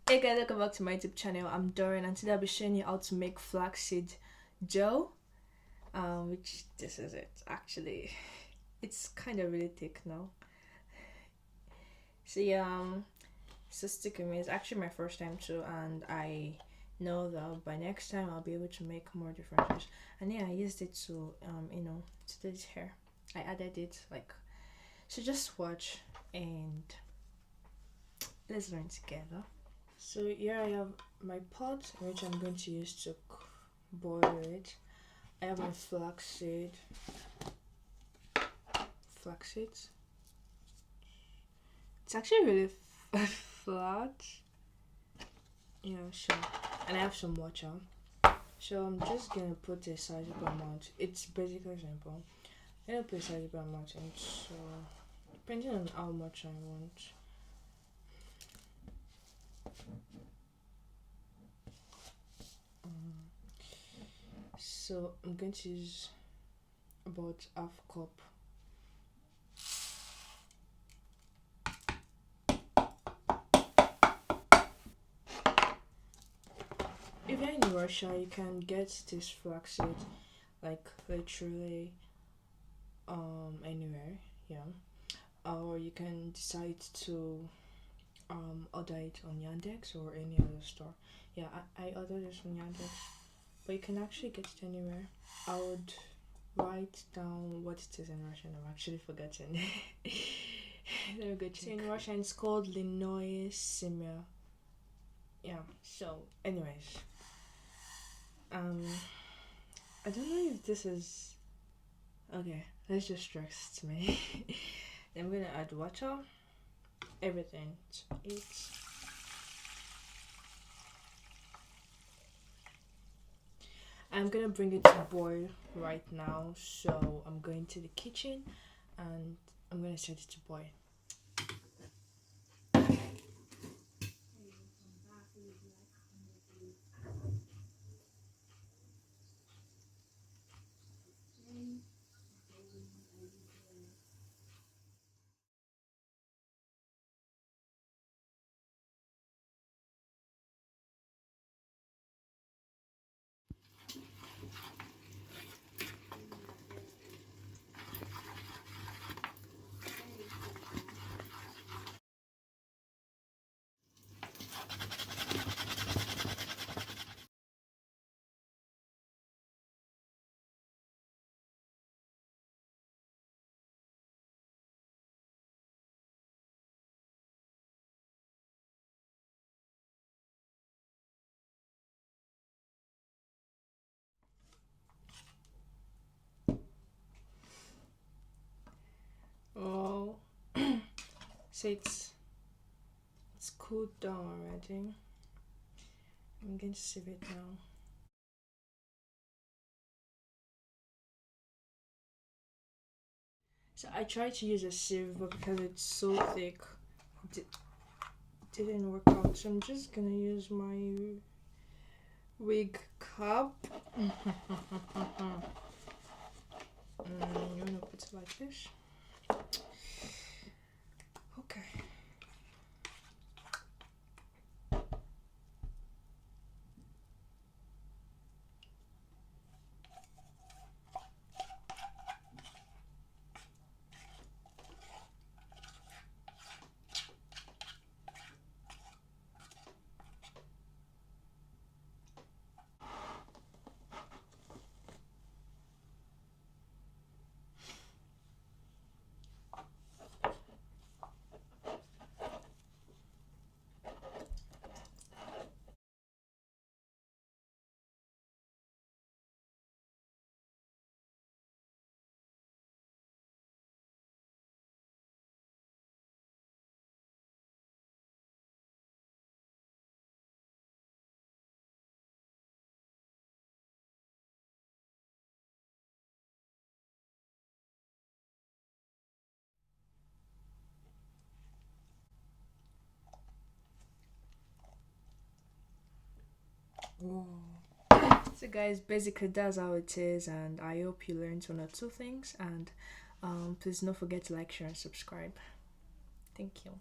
Hey guys, welcome back to my YouTube channel. I'm Dorian and today I'll be showing you how to make flaxseed gel. Which this is it actually. It's kind of really thick now. See, so stick with me. It's actually my first time too, and I know that by next time I'll be able to make more different fish. And yeah, I used it to to this hair. I added it like so. Just watch and let's learn together. So here I have my pot which I'm going to use to boil it. I have my flaxseed. It's actually really flat. Yeah, sure. And I have some water. So I'm just gonna put a sizable amount. It's basically simple. I'm gonna put a sizable amount in. So depending on how much I want. So I'm going to use about half cup. If you're in Russia, you can get this flaxseed like literally anywhere, yeah. Or you can decide to order it on Yandex or any other store. Yeah, I ordered this on Yandex, but you can actually get it anywhere. I would write down what it is in Russian. I've actually forgotten. Let me go check. So in Russian, it's called lьняное семя. Yeah. So, anyways, I don't know if this is okay. Let's just trust me. I'm gonna add water, everything to it. I'm gonna bring it to boil right now. So I'm going to the kitchen and I'm gonna set it to boil. Oh, so it's cooled down already. I'm going to sieve it now. So I tried to use a sieve, but because it's so thick, it didn't work out. So I'm just gonna use my wig cup. You wanna put it like this? Okay. Whoa. So guys, basically that's how it is, and I hope you learned one or two things, and please don't forget to like, share and subscribe. Thank you.